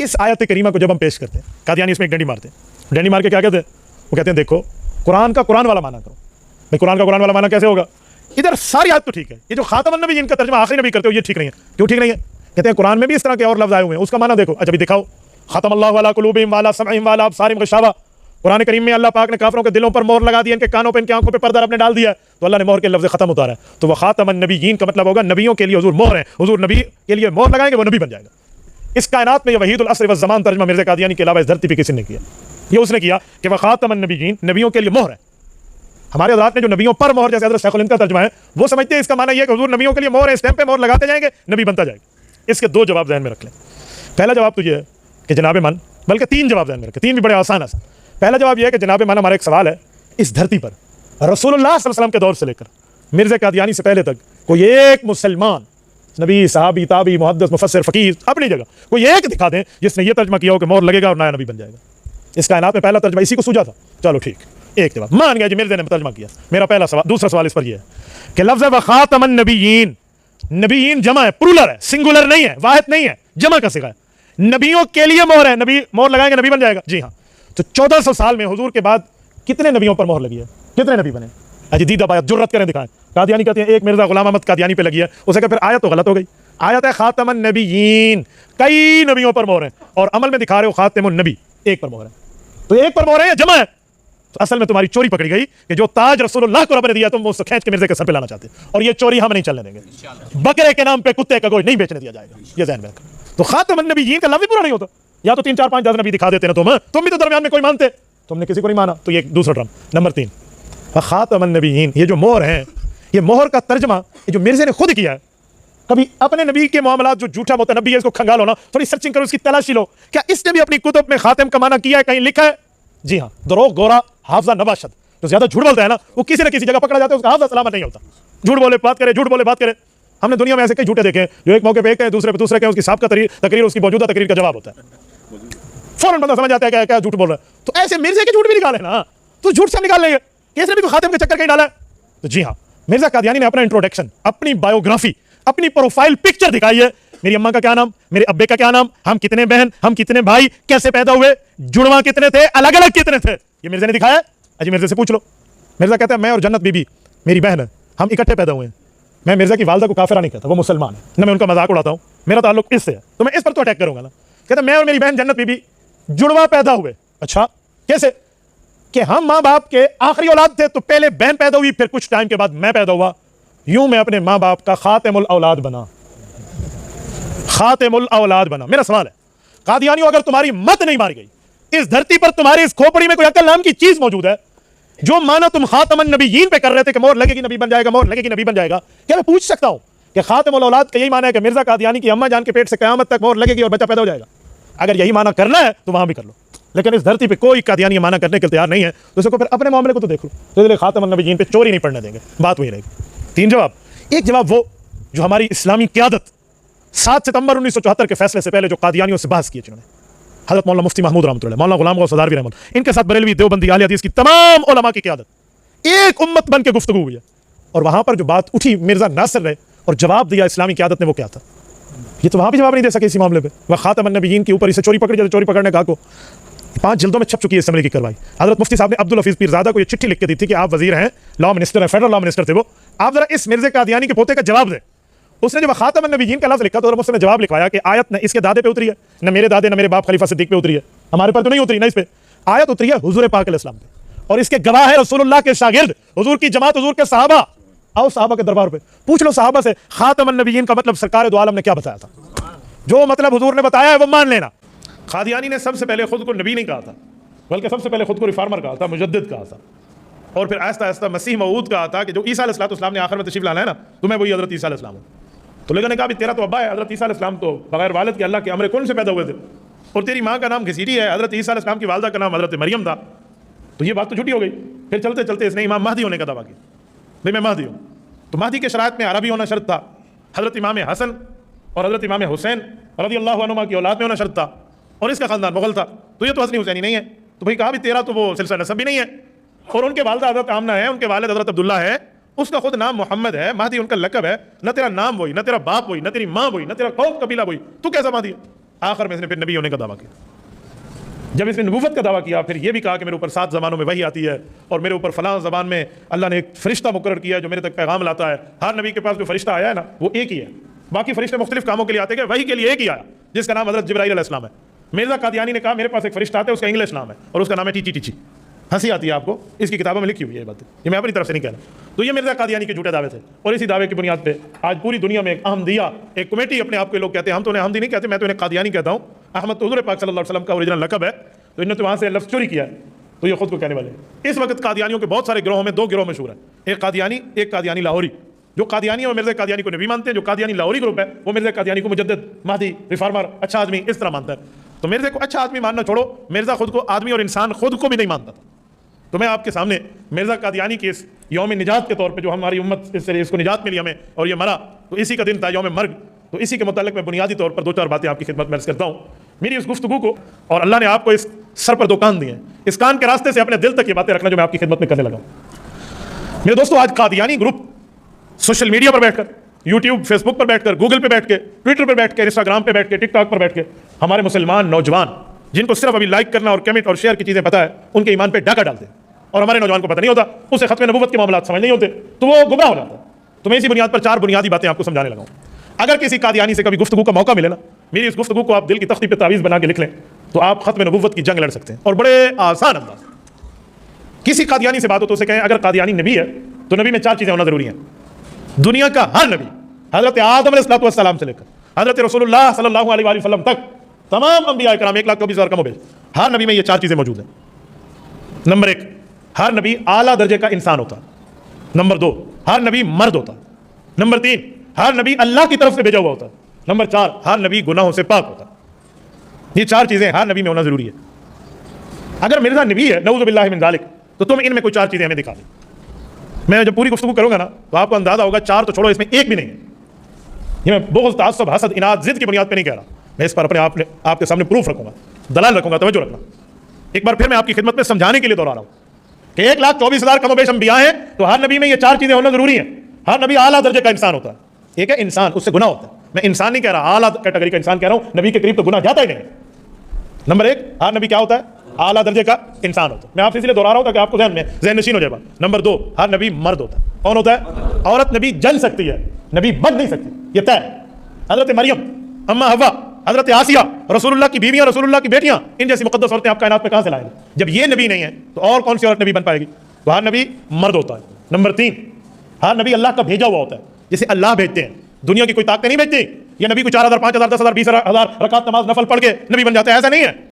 इस आयत करीमा को जब हम पेश करते हैं, कादियानी इसमें एक डंडी मारते हैं। डंडी मार के क्या कहते हैं? वो कहते हैं देखो कुरान का कुरान वाला माना करो। भाई कुरान का कुरान वाला माना कैसे होगा? इधर सारी आयत तो ठीक है, ये जो खातमुन नबी इनका तर्जुमा आखिरी नबी करते हो ये ठीक नहीं है। क्यों ठीक नहीं है? कहते हैं कुरान में भी इस तरह के और लफ्ज़ आए हुए हैं, उसका माना देखो। अच्छा भी दिखाओ। खतमल्लाहु अला कुलूबिहिम व अला समइहिम व अला अबसारिहिम गिशावा। कुरान करीम में अल्लाह पाक ने काफिरों के दिलों पर मोहर लगा दी, इनके कानों पे इनकी आंखों पे पर्दा आपने डाल दिया, तो अल्लाह ने मोहर के लफ्ज़ खत्म उतारा है। तो वह खातमुन नबिय्यीन का मतलब होगा नबियों के लिए हुजूर मोहर है, हुजूर नबी के लिए मोहर लगाएंगे वो नबी बन जाएगा। इस कायनात में ये वहीदुल असर व ज़मान तर्जुमा मिर्ज़ा कादियानी के अलावा इस धरती पे किसी ने किया? ये उसने किया कि वह खातमुन नबिय्यीन नबियों के लिए मोहर है। हमारे हज़रात ने जो नबियों पर मोहर, जैसे हज़रत शेखुल हिंद का तर्जुमा है, वो समझते हैं इसका माना यह है कि हुजूर नबियों के लिए मोहर है, इस टाइम पे मोहर लगाते जाएंगे नबी बनता जाएगा। इसके दो जवाब ज़हन में रख लें। पहला जवाब तो ये है कि जनाब मन, बल्कि तीन जवाब ज़हन में रखें, तीन भी बड़े आसान है। पहला जवाब यह है कि जनाब मन, हमारा एक सवाल है, इस धरती पर रसूलुल्लाह सल्लल्लाहु अलैहि वसल्लम के दौर से लेकर मिर्ज़ा कादियानी से पहले तक कोई एक मुसलमान नबी, सहाबी, ताबी, मुहद्दिस, मुफस्सिर, फ़कीह अपनी जगह कोई एक दिखा दें जिसने ये तर्जुमा किया हो कि मोहर लगेगा और नया नबी बन जाएगा। इस कायनात में पहला तर्जुमा इसी को सूझा था। चलो ठीक, एक जवाब मान गया जी, मिर्ज़ा ने तर्जुमा किया। मेरा पहला सवाल, दूसरा सवाल इस पर यह है कि लफ्ज़ व खातमुन नबिय्यीन, नबिय्यीन जमा है, प्लूरल है, सिंगुलर नहीं है, वाहिद नहीं है, जमा का सिगा है। नबियों के लिए मोहर है, नबी मोहर लगाएंगे नबी बन जाएगा। जी हाँ। तो 1400 साल में हुजूर के बाद कितने नबियों पर मोहर लगी है? कितने नबी बने? अजी दीदा बात जुर्रत करें दिखाएं। कादियानी कहते हैं एक मिर्ज़ा गुलाम अहमद कादियानी पे लगी है। उसे कहा फिर आयत तो गलत हो गई। आयत है खातमुन नबिय्यीन, कई नबियों पर मोहर है, और अमल में दिखा रहे हो खातमुन नबी, एक पर मोहर है। तो एक पर मोहर है या जमा है? तो असल में तुम्हारी चोरी पकड़ी गई कि जो ताज रसूलुल्लाह को रब ने दिया तुम वो खींच के मिर्ज़े के सर पे लाना चाहते हो, और ये चोरी हम नहीं चलने देंगे। बकरे के नाम पे कुत्ते का गोश्त नहीं बेचने दिया जाएगा, ये ज़हन में रखो। तो खातमुन नबिय्यीन का लफ्ज़ पूरा नहीं होता। या तो 3 4 5 10 नबी दिखा देते ना तुम भी तो दरमियान में कोई मानते, तुमने किसी को नहीं माना। तो ये दूसरा ड्रम। नंबर 3 खातमुन नबिय्यीन, ये जो मोहर है, ये मोहर का तर्जमा ये जो मिर्ज़े ने खुद किया है। कभी अपने नबी के मामलात जो झूठा मुतनबी है इसको खंगालो ना, थोड़ी सर्चिंग करो, इसकी तलाशी लो, क्या इसने भी अपनी कुतुब में खातिम का माना किया है, कहीं लिखा है? जी हाँ। दरोग गोरा हाफजा नवाशद जो ज्यादा झूठ बोलता है ना, वो किसी न किसी जगह पकड़ा जाता है, उसका हाफजा सलामत नहीं होता। झूठ बोले बात करे, झूठ बोले बात करे। हमने दुनिया में ऐसे कई झूठे देखे हैं जो एक मौके पे एक कहे, दूसरे पे दूसरे कहे, उसकी साबित तकरीर उसकी मौजूदा तकरीर का जवाब होता है। फौरन बंदा समझ जाता है क्या झूठ बोल रहा है। तो ऐसे मिर्ज़े के झूठ भी निकाले ना, तो झूठ से निकाल लेंगे कि इसने भी खातिम के चक्कर कहीं डाला है। तो जी हाँ, मिर्ज़ा कादियानी ने अपना इंट्रोडक्शन, अपनी बायोग्राफी, अपनी प्रोफाइल पिक्चर दिखाई है। मेरी अम्मा का क्या नाम, मेरे अब्बे का क्या नाम, हम कितने बहन, हम कितने भाई, कैसे पैदा हुए, जुड़वा कितने थे, अलग अलग कितने थे, ये मिर्ज़ा ने दिखाया है। अजी मिर्ज़ा से पूछ लो। मिर्ज़ा कहता है मैं और जन्नत बीबी मेरी बहन है, हम इकट्ठे पैदा हुए हैं। मैं मिर्ज़ा की वालदा को काफिरा नहीं कहता, वो मुसलमान है, न मैं उनका मजाक उड़ाता हूँ, मेरा ताल्लुक इससे है, तो मैं इस पर तो अटैक करूंगा ना। कहता मैं और मेरी बहन जन्नत बीबी जुड़वा पैदा हुए। अच्छा कैसे? कि हम माँ बाप के आखिरी औलाद थे, तो पहले बहन पैदा हुई, फिर कुछ टाइम के बाद मैं पैदा हुआ, यूं मैं अपने माँ बाप का खातिमुल औलाद बना, खातिमुल औलाद बना। मेरा सवाल है कादियानियों, अगर तुम्हारी मत नहीं मारी गई, इस धरती पर तुम्हारी इस खोपड़ी में कोई अकल नाम की चीज मौजूद है, जो माना तुम खातमुन नबिय्यीन पे कर रहे थे कि मोहर लगेगी नबी बन जाएगा, मोहर लगेगी नबी बन जाएगा, क्या मैं पूछ सकता हूं कि खातिमुल औलाद का यही माना है कि मिर्ज़ा कादियानी की अम्मा जान के पेट से क़यामत तक मोहर लगेगी और बच्चा पैदा हो जाएगा? अगर यही माना करना है तो वहां भी कर लो, लेकिन इस धरती पे कोई कादियानी माना करने के लिए तैयार नहीं है, तो इसको फिर अपने मामले को तो देख लो। तो इसलिए खातमुन नबिय्यीन पे चोरी नहीं पड़ने देंगे, बात वही रहेगी। 3 जवाब। एक जवाब वो जो हमारी इस्लामी क़यादत 7 सितंबर 1974 के फैसले से पहले जो कादियानियों से बहस की जिन्होंने, हज़रत मौलाना मुफ्ती महमूद रहमतुल्लाह, मौलाना गुलाम गौस सदारवी रहमतुल्लाह, इनके साथ बरेलवी, देवबंदी, अहले हदीस की तमाम उलमा की क़यादत एक उम्मत बन के गुफ्तगू हुई है। और वहां पर जो बात उठी, मिर्ज़ा नासिर रहे और जवाब दिया इस्लामी क़यादत ने, वो क्या था? ये तो वहां भी जवाब नहीं दे सके इसी मामले पे। वह खातमुन नबिय्यीन के ऊपर इसे चोरी पकड़ी जाती, चोरी पकड़ने का को 5 जिल्दों में छप चुकी है इसम्बली की कार्रवाई। हज़रत मुफ्ती साहब ने अब्दुल हफीज़ पीरज़ादा को ये चिट्ठी लिख के दी थी कि आप वजीर हैं, लॉ मिनिस्टर हैं, फेडरल लॉ मिनिस्टर थे वो, आप जरा इस मिर्ज़ा कादियानी के पोते का जवाब दें। उसने जब खातमुन नबिय्यीन का लफ्ज़ लिखा तो मुझसे जवाब लिखवाया कि आयत न इसके दादे पे उतरी है, न मेरे दादे, न मेरे बाप खलीफा सिद्दीक़ पे उतरी है, हमारे पर तो नहीं उतरी ना, इस पे आयत उतरी है हुजूर पाक अलैहिस्सलाम पे, और इसके गवाह है रसूलुल्लाह के शागिर्द, हुजूर की जमात, हुजूर के सहाबा। आओ सहाबा के दरबार पे पूछ लो सहाबा से खातमुन नबिय्यीन का मतलब सरकार दो आलम ने क्या बताया था। जो मतलब हुजूर ने बताया है वो मान लेना। कादियानी ने सबसे पहले खुद को नबी नहीं कहा था, बल्कि सबसे पहले खुद को रिफार्मर कहा था, मुजद्दिद कहा था, और फिर आहिस्ता आहिस्ता मसीह मऊद कहा था कि जो ईसा अलैहिस्सलाम ने आखिर में तशरीफ लाना है ना, तो मैं वही हज़रत ईसा अलैहिस्सलाम हूँ। तो लोगों ने कहा तेरा तो अब्बा है हज़रत ईसा अलैहिस्सलाम, तो बगैर वालिद के अल्लाह के अमर कौन से पैदा हुए थे, और तेरी माँ का नाम घसीटी है, हज़रत ईसा अलैहिस्सलाम की वालदा का नाम हज़रत मरियम था, तो ये बात तो झूठी हो गई। फिर चलते चलते इसने इमाम महदी होने का दावा किया, भाई मैं महदी हूँ। तो महदी के शराइत में अरबी होना शर्त था, हज़रत इमाम हसन और हज़रत इमाम हुसैन रज़ियल्लाहु अन्हुमा की औलाद में होना शर्त था, और इसका ख़ानदान मुग़ल था, तो ये तो हसनी हुसैनी नहीं है। तो भाई कहा भी तेरा तो वो सिलसिला नसब भी नहीं है, और उनके वालदा हज़रत आमना है, उनके वालिद हज़रत अब्दुल्ला है, उसका खुद नाम मोहम्मद है, महदी उनका लक़ब है, न तेरा नाम वही, न तेरा बाप वही, न तेरी माँ वही, न तेरा कौम कबीला वही, तू कैसा महदी है? آخر میں اس نے پھر نبی ہونے کا دعویٰ کیا. جب اس نے نبوت کا دعویٰ کیا پھر یہ بھی کہا کہ میرے اوپر 7 زبانوں میں وحی آتی ہے اور میرے اوپر فلاں زبان میں اللہ نے ایک فرشتہ مقرر کیا ہے جو میرے تک پیغام لاتا ہے. ہر نبی کے پاس جو فرشتہ آیا ہے نا وہ ایک ہی ہے, باقی فرشتے مختلف کاموں کے لیے آتے ہیں, وحی کے لیے ایک ہی آیا جس کا نام حضرت جبرائیل علیہ السلام ہے. مرزا قادیانی نے کہا میرے پاس ایک فرشتہ آتا ہے اس کا انگلش نام ہے اور اس کا نام ہے ٹیچی ٹیچی. ہنسی آتی ہے آپ کو, اس کی کتابوں میں لکھی ہوئی ہے یہ بات, یہ میں اپنی طرف سے نہیں کہہ رہا. تو یہ مرزا قادیانی کے جھوٹے دعوے تھے اور اسی دعوے کی بنیاد پہ آج پوری دنیا میں ایک احمدیہ, ایک کمیٹی اپنے آپ کو لوگ کہتے ہیں, ہم تو انہیں احمدی نہیں کہتے, میں تو انہیں قادیانی کہتا ہوں. احمد تو حضور پاک صلی اللہ علیہ وسلم کا اوریجنل لقب ہے, تو انہوں نے تو وہاں سے لفظ چوری کیا ہے تو یہ خود کو کہنے والے ہیں. اس وقت قادیانیوں کے بہت سارے گروہوں میں 2 گروہ مشہور ہیں, ایک قادیانی ایک قادیانی لاہوری. جو قادیانی اور مرزا قادیانی کو نبی مانتے ہیں, جو قادیانی لاہوری گروپ ہے وہ مرزا قادیانی کو مجدد, مہدی, ریفارمر, اچھا آدمی اس طرح مانتا ہے. تو مرزا کو اچھا آدمی ماننا چھوڑو, مرزا خود کو آدمی اور انسان خود کو بھی نہیں مانتا تھا. تو میں آپ کے سامنے مرزا قادیانی کے اس یوم نجات کے طور پہ جو ہماری امت اس کو نجات ملی ہمیں اور یہ مرا تو اسی کا دن تھا یوم مرگ, تو اسی کے متعلق میں بنیادی طور پر 2-4 باتیں آپ کی خدمت میں عرض کرتا ہوں. میری اس گفتگو کو, اور اللہ نے آپ کو اس سر پر 2 کان دیے ہیں, اس کان کے راستے سے اپنے دل تک یہ باتیں رکھنا جو میں آپ کی خدمت میں کرنے لگا ہوں. میرے دوستو, آج قادیانی گروپ سوشل میڈیا پر بیٹھ کر, یوٹیوب, فیس بک پر بیٹھ کر, گوگل پہ بیٹھ کے, ٹویٹر پہ بیٹھ کے, انسٹاگرام پہ بیٹھ کے, ٹک ٹاک پر بیٹھ کے ہمارے مسلمان نوجوان جن کو صرف ابھی لائک کرنا اور کمنٹ اور شیئر کی چیزیں پتہ ہے ان کے ایمان پہ ڈاکہ ڈالتے ہیں, اور ہمارے نوجوان کو پتہ نہیں ہوتا, اسے ختم نبوت کے معاملات سمجھ نہیں ہوتے تو وہ گمراہ ہو جاتا ہے. تو میں اسی بنیاد پر 4 بنیادی باتیں آپ کو سمجھانے لگا ہوں. اگر کسی قادیانی سے کبھی گفتگو کا موقع ملے نا, میری اس گفتگو کو آپ دل کی تختی پہ تعویذ بنا کے لکھ لیں تو آپ ختم نبوت کی جنگ لڑ سکتے ہیں, اور بڑے آسان انداز. کسی قادیانی سے بات ہو تو اسے کہیں اگر قادیانی نبی ہے تو نبی میں 4 چیزیں ہونا ضروری ہیں. دنیا کا ہر نبی حضرت آدم علیہ السلام سے لے کر حضرت رسول اللہ صلی اللہ علیہ وآلہ وسلم تک تمام انبیاء کرام 1,24,000 کم و بیش, ہر نبی میں یہ 4 چیزیں موجود ہیں. نمبر 1, ہر نبی اعلیٰ درجے کا انسان ہوتا. نمبر 2, ہر نبی مرد ہوتا. نمبر 3, ہر نبی اللہ کی طرف سے بھیجا ہوا ہوتا. نمبر 4, ہر نبی گناہوں سے پاک ہوتا. یہ 4 چیزیں ہر نبی میں ہونا ضروری ہے. اگر مرزا نبی ہے نعوذ باللہ من ذالک تو تم ان میں کوئی 4 چیزیں ہمیں دکھا دیں. میں جب پوری گفتگو کروں گا نا تو آپ کو اندازہ ہوگا 4 تو چھوڑو, اس میں ایک بھی نہیں ہے. یہ میں بغض, تعصب, حسد, اناد, ضد کی بنیاد پہ نہیں کہہ رہا, میں اس پر اپنے آپ کے سامنے پروف رکھوں گا, دلائل رکھوں گا, توجہ رکھنا. ایک بار پھر میں آپ کی خدمت میں سمجھانے کے لیے دوہرا رہا ہوں کہ 1,24,000 کم و بیش انبیاء ہیں تو ہر نبی میں یہ 4 چیزیں ہونا ضروری ہیں. ہر نبی اعلیٰ درجے کا انسان ہوتا ہے. ایک ہے انسان, اس سے گناہ ہوتا ہے. میں انسان نہیں کہہ رہا, اعلیٰ کیٹیگری کا انسان کہہ رہا ہوں, نبی کے قریب تو گناہ جاتا ہی نہیں. نمبر 1, ہر نبی کیا ہوتا ہے؟ اعلیٰ درجے کا انسان ہوتا ہے. میں آپ سے اس لیے دوہرا رہا ہوں تاکہ آپ کو ذہن نشین ہو جائے بات. نمبر 2, ہر نبی مرد ہوتا ہے. کون ہوتا ہے؟ عورت نبی جل سکتی ہے, نبی بن نہیں سکتی, یہ طے. حضرت مریم, اما حوا, حضرت آسیہ, رسول اللہ کی بیویاں, رسول اللہ کی بیٹیاں, ان جیسی مقدس عورتیں آپ کائنات میں کہاں سے لائیں گے؟ جب یہ نبی نہیں ہے تو اور کون سی عورت نبی بن پائے گی؟ تو ہر نبی مرد ہوتا ہے. نمبر 3, ہر نبی اللہ کا بھیجا ہوا ہوتا ہے, جسے اللہ بھیجتے ہیں. دنیا کی کوئی طاقتیں نہیں بھیجتی. یہ نبی کو 4,000 5,000 10,000 20,000 رکعت نماز نفل پڑھ کے نبی بن جاتا ہے, ایسا نہیں ہے.